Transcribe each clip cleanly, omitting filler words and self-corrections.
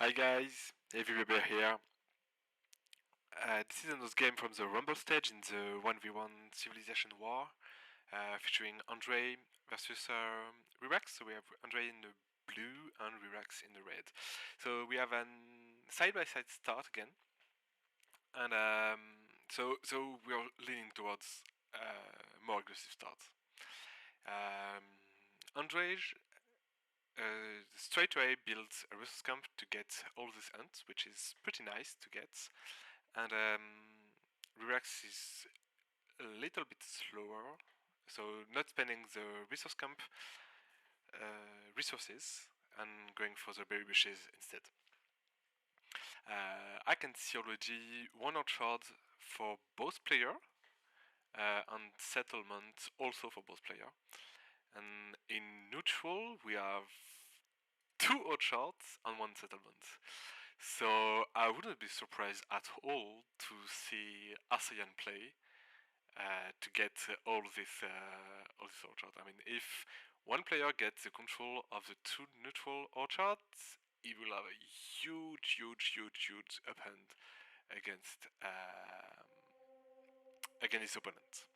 Hi guys, Heavy Rebel here. This is another game from the Rumble stage in the 1v1 Civilization War, featuring Andrej versus Wirax. So we have Andrej in the blue and Wirax in the red. So we have an side-by-side start again, and so we are leaning towards more aggressive start. Andrej straight away builds a resource camp to get all these ants, which is pretty nice to get. And Wirax is a little bit slower, so not spending the resource camp resources and going for the berry bushes instead. I can see already one orchard for both player and settlement also for both player. And in neutral we have 2 orchards and 1 settlement. So I wouldn't be surprised at all to see Arsayan play to get all this orchard. I mean, if one player gets the control of the 2 neutral orchards, he will have a huge upend against his opponent.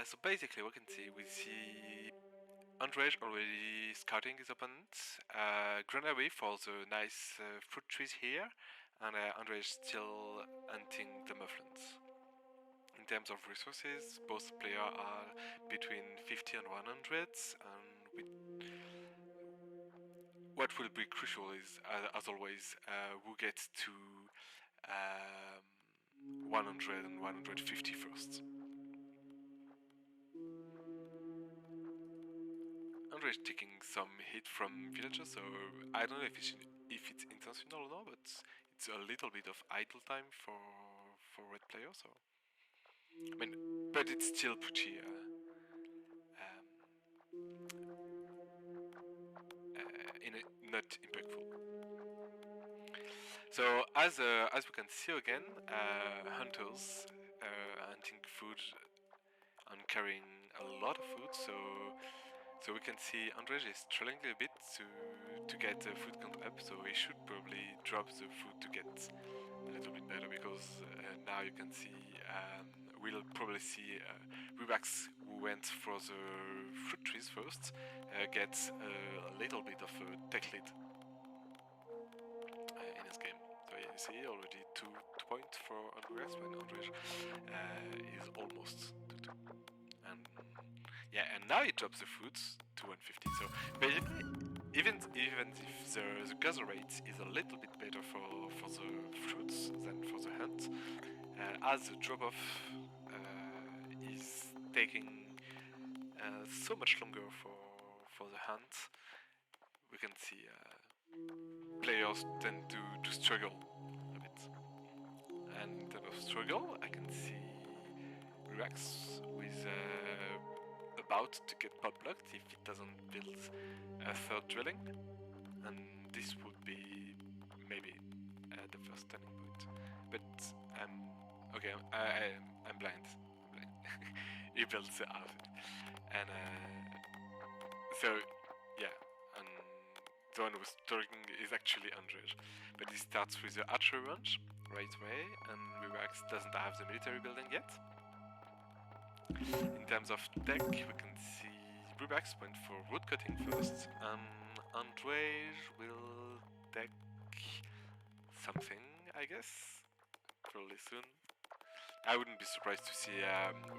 So basically, we see Andrej already scouting his opponent, Granary for the nice fruit trees here, and Andrej still hunting the mufflins. In terms of resources, both players are between 50 and 100, and what will be crucial is, as always, who gets to 100 and 150 first. Andrej taking some hit from villagers, so I don't know if it's intentional or not, but it's a little bit of idle time for red players. So I mean, but it's still pretty not impactful. So as we can see again, hunters hunting food and carrying a lot of food. So we can see Andrej is struggling a bit to get the food count up, so he should probably drop the food to get a little bit better, because now you can see we'll probably see Wirax, who went for the fruit trees first, gets a little bit of a tech lead in his game. So you see already 2 points for Wirax when Andrej is almost 2-2. And yeah, and now he drops the fruits to 150. So basically, even if the gather rate is a little bit better for the fruits than for the hunt, as the drop off is taking so much longer for the hunt, we can see players tend to struggle a bit. And in terms of struggle, I can see Wirax with about to get pot blocked if it doesn't build a 3rd dwelling, and this would be maybe the first turning point. But okay, I'm blind. He builds the house, and so yeah, and the one who's struggling is actually Andrej, but he starts with the archery range right away, and Wirax doesn't have the military building yet. In terms of tech, we can see Wirax went for wood cutting first, and Andrej will take something, I guess, probably soon. I wouldn't be surprised to see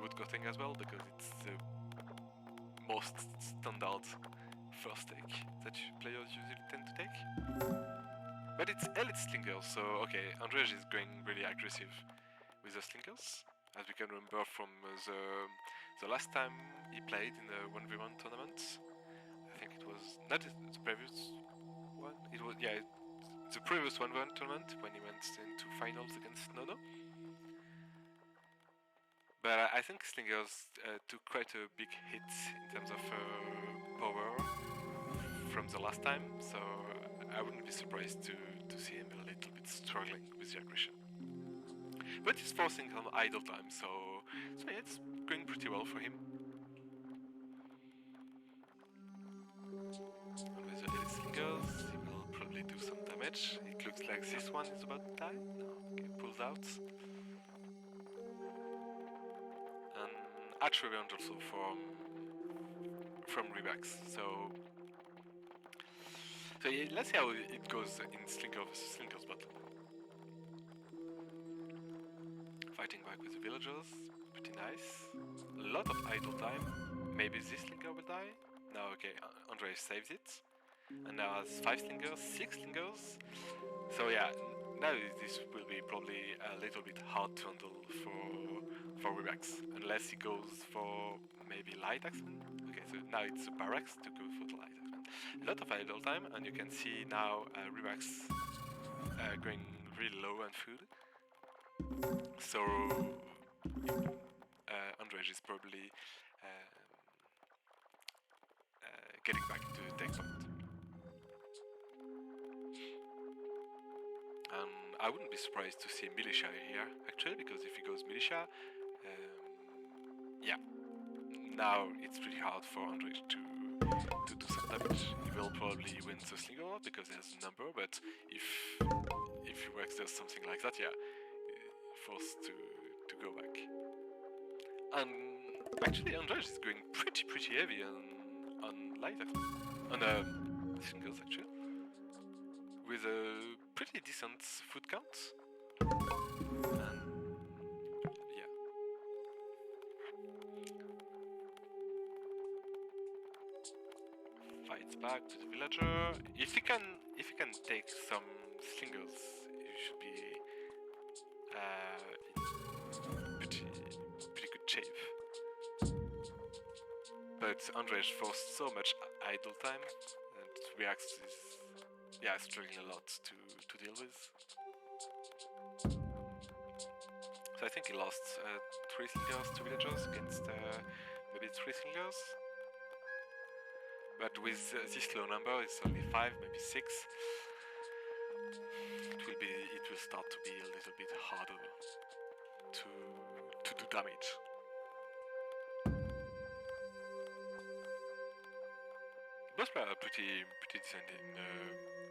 wood cutting as well, because it's the most standard first take that players usually tend to take. But it's elite slingers, so okay, Andrej is going really aggressive with the slingers, as we can remember from the last time he played in a 1v1 tournament. I think it was not the previous one. It was the previous 1v1 tournament when he went into finals against Nono. But I think slingers took quite a big hit in terms of power from the last time, so I wouldn't be surprised to see him a little bit struggling with the aggression. But he's forcing on idle time, so yeah, it's going pretty well for him. And with the elite do some damage. It looks like this one is about to die. No, okay, pulls out. And Arch Revenge also from Wirax. So yeah, let's see how it goes in Slinker vs Slinker's battle. Fighting back with the villagers, pretty nice. A lot of idle time. Maybe this Slinker will die. No, okay, Andrej saves it. And now has 5 slingers, 6 slingers. So yeah, now this will be probably a little bit hard to handle for Wirax, unless he goes for maybe light axeman. Okay, so now it's a Wirax to go for the light axeman. A lot of idle time, and you can see now Wirax going really low on food. So Andrej is probably getting back to the take point. I wouldn't be surprised to see Militia here, actually, because if he goes Militia, yeah, now it's pretty hard for Andrej to do some damage. He will probably win the Slinger because he has a number, but if he works does something like that, yeah, forced to go back. And actually, Andrej is going pretty heavy on light on Slingers actually, with a pretty decent foot count. And yeah. Fights back to the villager. If he can take some slingers, he should be in pretty good shape. But Andrej forced so much idle time, and Wirax is struggling a lot to deal with. So I think he lost 3 slingers to villagers against maybe 3 slingers. But with this low number, it's only 5, maybe 6. It will start to be a little bit harder to do damage. Both players are pretty decent in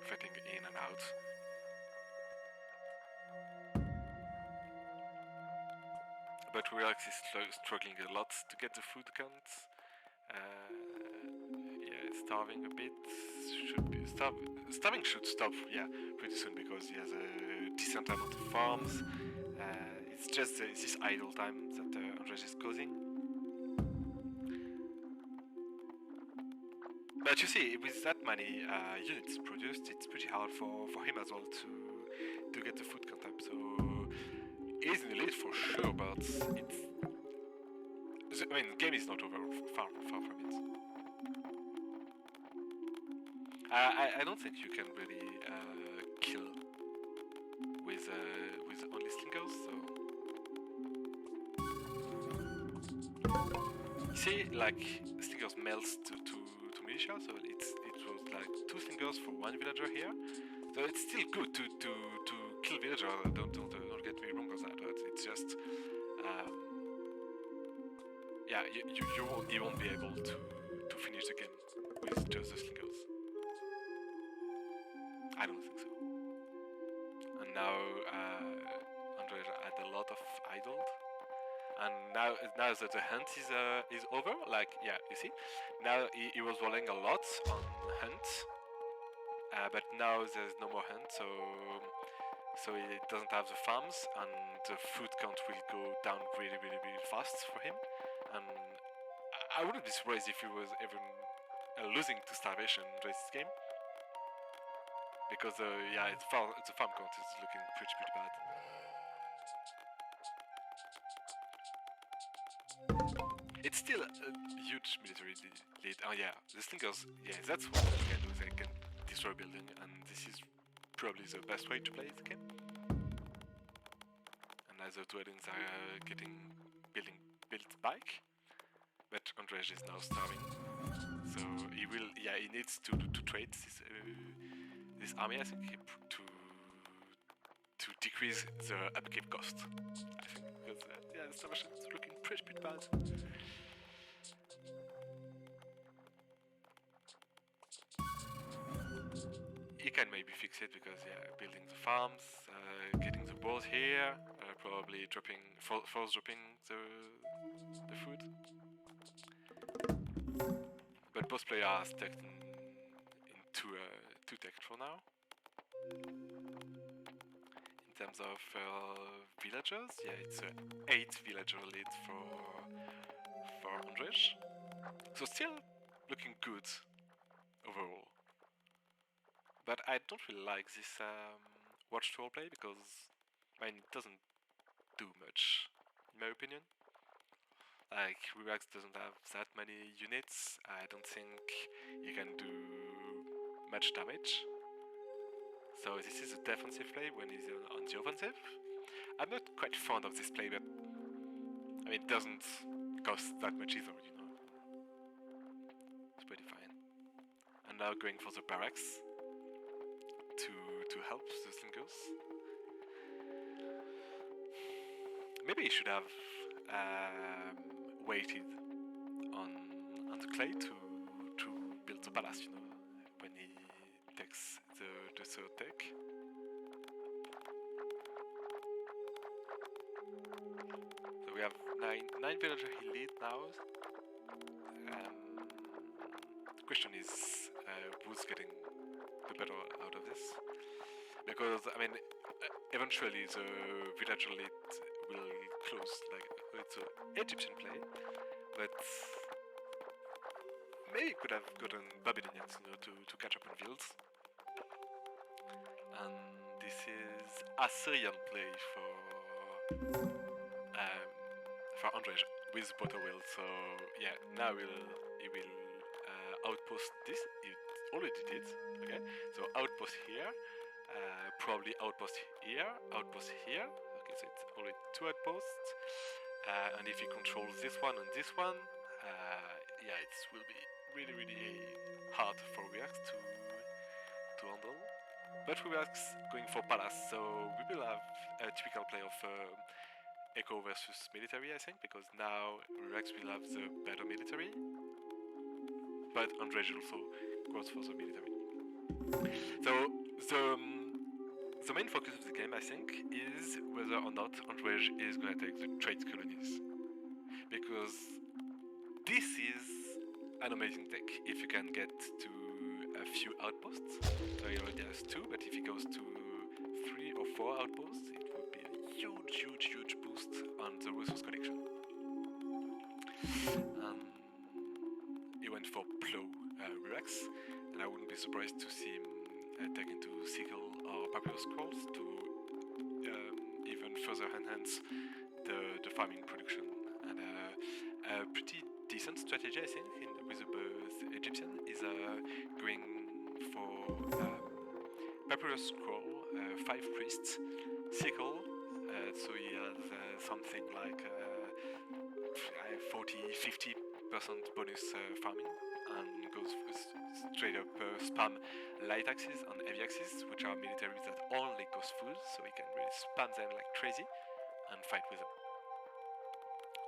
fighting in and out. But Wirax is struggling a lot to get the food count. Starving a bit. Starving should stop, pretty soon, because he has a decent amount of farms. It's just this idle time that Andrej is causing. But you see, with that many units produced, it's pretty hard for him as well to get the food count up. So he's in the lead for sure, but the game is not over, far from it. I don't think you can really kill with only slingers. So you see, like slingers melts to militia, so it was like 2 slingers for 1 villager here. So it's still good to kill villager. Don't get me wrong on that, but it's just you won't be able to finish the game with just the slingers. I don't think so. And now Andrej had a lot of idled, and now that the hunt is over, like you see, now he was rolling a lot on hunt, but now there's no more hunt, so he doesn't have the farms, and the food count will go down really fast for him. And I wouldn't be surprised if he was even losing to starvation in this game. Because the farm count is looking pretty bad. It's still a huge military lead. Oh yeah, the slingers, that's what they can do. They can destroy building, and this is probably the best way to play this game. And as the dwellings are getting built back, but Andrej is now starving, so he needs to trade this army, I think, to decrease the upkeep cost. I think because the Civilation is looking pretty bad. can maybe fix it because building the farms, getting the balls here, probably force dropping the food. But both players are stuck in two tech for now. In terms of villagers, it's 8 villager lead for Andrej. So still looking good overall. But I don't really like this watch to play because it doesn't do much, in my opinion. Like, Wirax doesn't have that many units. I don't think you can do much damage. So this is a defensive play when he's on the offensive. I'm not quite fond of this play, but it doesn't cost that much either, you know. It's pretty fine. And now going for the barracks to help the singers. Maybe he should have waited on the clay to build the palace, you know, when he takes the third tech. So we have nine villager he lead now. The question is who's getting the better out of this? Because eventually the villager lead will close, like it's an Egyptian play, but maybe could have gotten Babylonians, you know, to catch up on fields. And this is Assyrian play for Andrej with Butter Wheel. So yeah, now he will outpost this. He already did. Okay, so outpost here, probably outpost here, outpost here. Okay, so it's already 2 outposts. And if he controls this one and this one, it will be really hard for Wirax to handle. But Wirax going for palace, so we will have a typical play of eco versus military, I think, because now Wirax will have the better military, but Andrej also goes for the military. So the main focus of the game, I think, is whether or not Andrej is going to take the trade colonies, because this is an amazing tech if you can get to a few outposts. So he already has 2, but if he goes to 3 or 4 outposts, it would be a huge boost on the resource collection. He went for Plow Wirax, and I wouldn't be surprised to see him take into Sickle or Papyrus Scrolls to even further enhance the farming production. And a pretty decent strategy, I think, with the Egyptian is going for Papyrus Scroll, 5 priests, Sickle, so he has something like 40-50% bonus farming, and goes straight up spam light axes and heavy axes, which are militaries that only cost food, so he can really spam them like crazy and fight with them.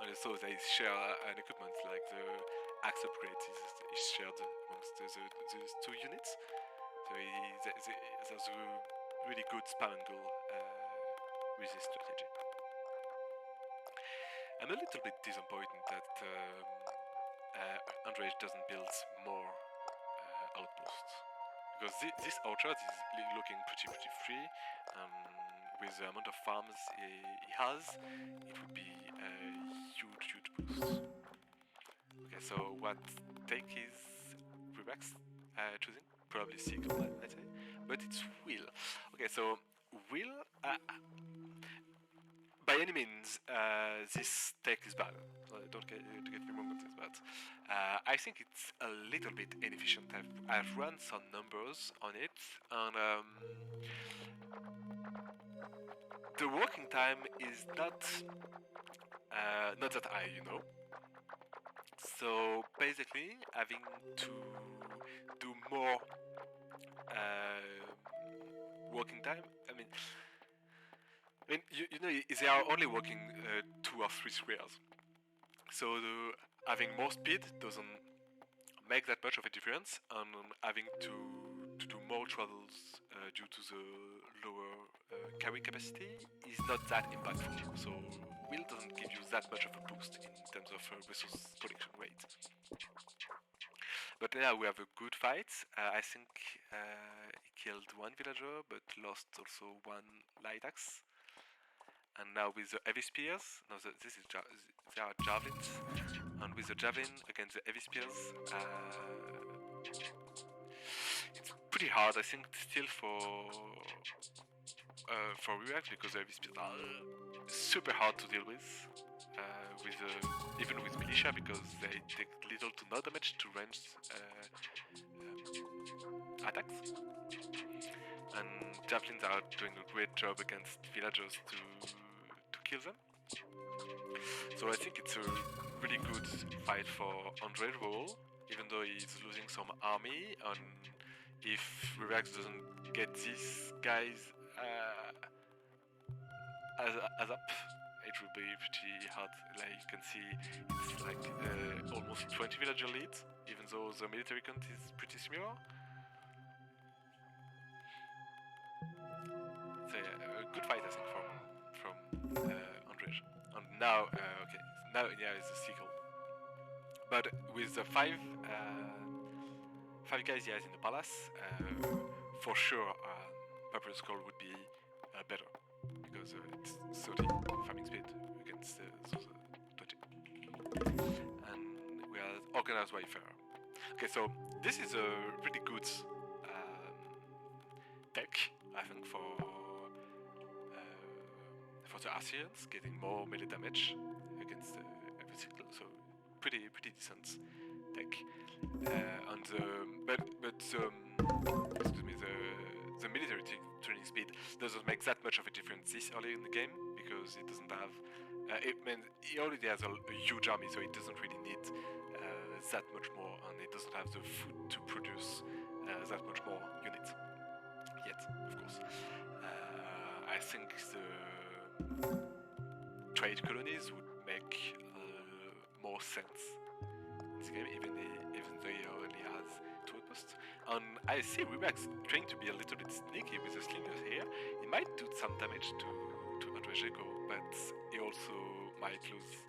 And also they share an equipment, like the axe upgrade is shared amongst those 2 units. So there's a really good spam angle with this strategy. I'm a little bit disappointed that Andrej doesn't build more outposts, because this orchard is looking pretty free. With the amount of farms he has, it would be a huge boost. Okay, so what take is Wirax choosing? Probably Sickle, let's say, but it's Will. Okay, so Will, by any means, this tech is bad. Don't get me wrong on this, but I think it's a little bit inefficient. I've run some numbers on it, and the working time is not that high, you know. So basically, having to do more working time. You know, they are only working 2 or 3 squares. So having more speed doesn't make that much of a difference, and having to to do more travels due to the lower carry capacity is not that impactful. So Will doesn't give you that much of a boost in terms of resource collection rate. But yeah, we have a good fight. I think he killed one villager, but lost also one light axe. And now with the heavy spears, no, this is they are javelins, and with the javelin against the heavy spears, it's pretty hard. I think still for Wirax because the heavy spears are super hard to deal with even with militia because they take little to no damage to ranged attacks. And javelins are doing a great job against villagers to kill them. So I think it's a really good fight for Andrej role, even though he's losing some army. And if Wirax doesn't get these guys as up, it will be pretty hard. Like you can see, it's like almost 20 villager lead, even though the military count is pretty small. So yeah, a good fight I think from Andrej. And now, okay, now yeah, it's a sequel. But with the five guys he has in the palace, for sure, Purple Skull would be better because it's 30 farming speed against those 20. And we are organized warfare. Okay, so this is a pretty good tech, I think, for the Assyrians, getting more melee damage against every single, so pretty decent tech. And excuse me, the military training speed doesn't make that much of a difference this early in the game because it doesn't have. He already has a huge army, so it doesn't really need that much more, and it doesn't have the food to produce that much more units yet, of course. I think the trade colonies would make more sense in this game, even though he only has 2 outposts. And I see Wirax trying to be a little bit sneaky with the slingers here. He might do some damage to Andrej, but he also might lose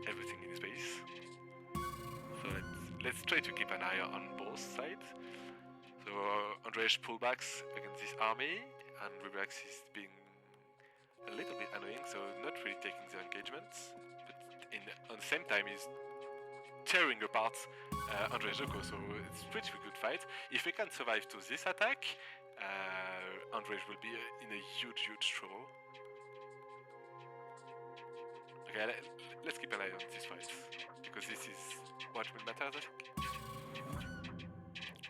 everything in his base. So let's try to keep an eye on both sides. So Andrej pullbacks against this army, and Wirax is being a little bit annoying, so not really taking the engagements, but on the same time he's tearing apart Andrej, so it's a pretty good fight. If we can survive to this attack, Andrej will be in a huge trouble. Okay, let's keep an eye on this fight, because this is what will matter, I think.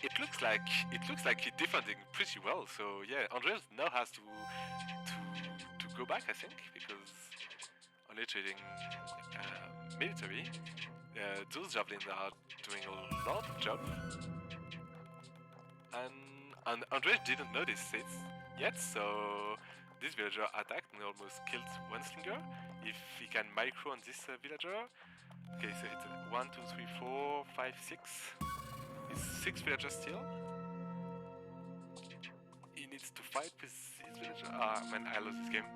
It looks like he's defending pretty well, so yeah, Andrej now has to go back, I think, because only trading military, those javelins are doing a lot of job, and Andrej didn't notice it yet, so this villager attacked and almost killed one slinger. If he can micro on this villager, okay, so it's 1, 2, 3, 4, 5, 6. It's 6 villagers still. He needs to fight with his villager. Ah man, I lost this game.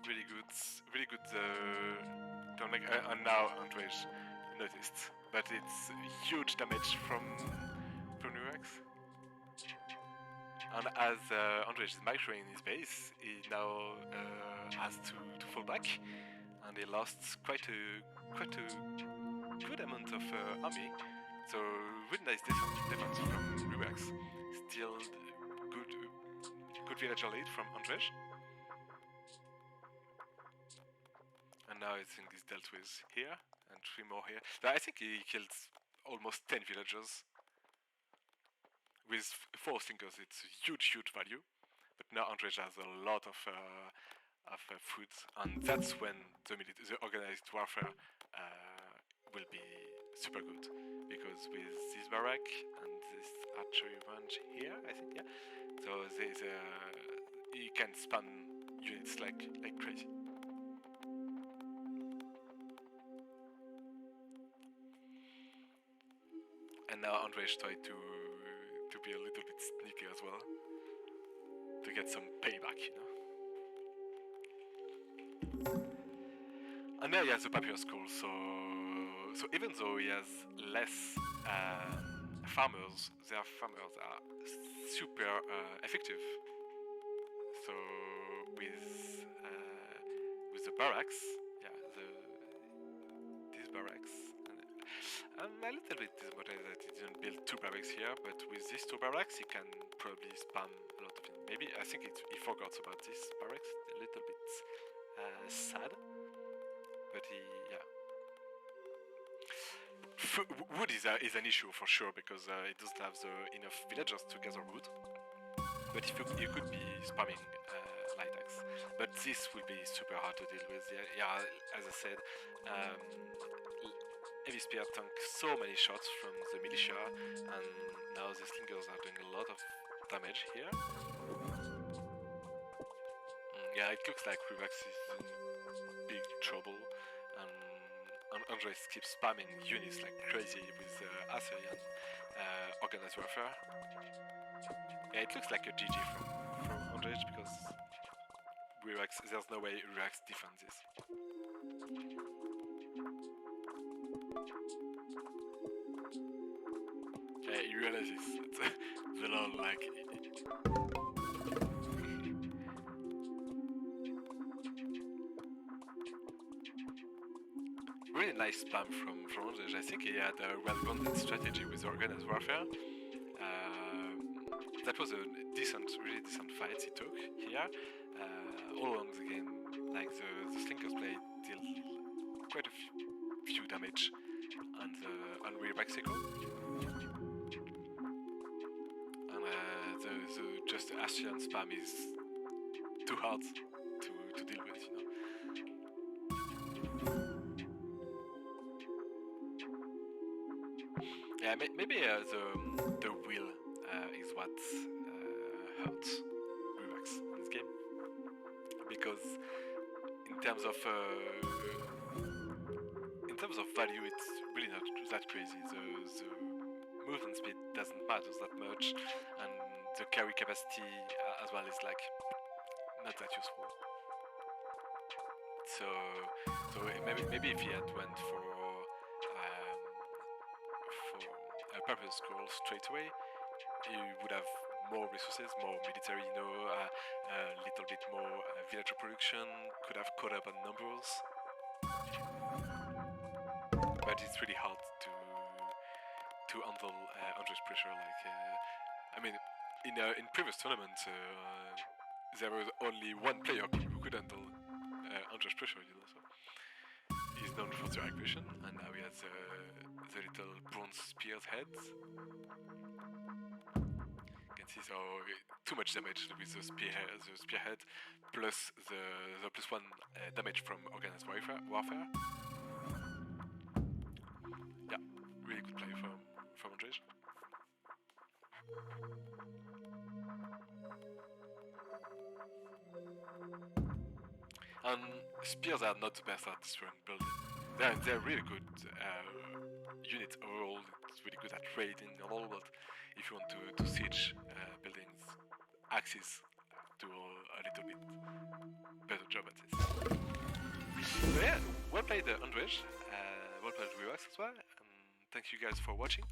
Really good and now Andrej noticed, but it's huge damage from Wirax. And as Andrej is microing in his base, he now has to fall back, and he lost quite a good amount of army. So really nice defense from Wirax. Still good villager lead from Andrej. And now I think he's dealt with here, and 3 more here. So I think he killed almost 10 villagers. With 4 slingers, it's a huge value. But now Andrej has a lot of food, and that's when the organized warfare will be super good. Because with this barrack and this archery range here, I think, yeah. So there's he can spam units like crazy. And now Andrej tried to to be a little bit sneaky as well, to get some payback, you know. And now he has a papyrus school, so even though he has less farmers, their farmers are super effective. So with the barracks, yeah, these barracks, I'm a little bit disappointed that he didn't build 2 barracks here, but with these 2 barracks he can probably spam a lot of it. Maybe I think he forgot about this barracks, a little bit sad, but yeah. Wood is an issue for sure, because it doesn't have enough villagers to gather wood. But if you could be spamming light axe, but this will be super hard to deal with. Yeah, as I said, heavy spear tank so many shots from the militia, and now the slingers are doing a lot of damage here. Yeah, it looks like Wirax is in big trouble, and Andrej keeps spamming units like crazy with Assyrian organized warfare. Yeah, it looks like a GG from Andrej, because there's no way Wirax defends this. Yeah, you realize it's the lol, like... Really nice spam from Andrej. I think he had a well-rounded strategy with organized warfare. That was a really decent fight he took here. All along the game, like the Slinkers play deal quite a few damage on Wirax. And the just Assyrian spam is too hard to deal with, you know. Yeah, maybe the will is what hurts Wirax in this game, because in terms of value, it's really not that crazy. The movement speed doesn't matter that much, and the carry capacity as well is like not that useful. So maybe if he had went for a purpose scroll straight away, you would have more resources, more military, you know, a little bit more villager production, could have caught up on numbers. But it's really hard to handle Andrej's pressure. Like, I mean, in previous tournaments, there was only one player who could handle Andrej's pressure, you know. So he's known for the aggression, and now he has the little bronze spear's head. You can see, so too much damage with the spearhead, plus the +1 damage from organized warfare. Yeah, really good play from Andrej. And spears are not the best at destroying buildings. They're really good units overall. It's really good at raiding and all, but if you want to siege buildings, axes do a little bit better job at this. So yeah, well played Andrej, well played Wirax as well, and thank you guys for watching.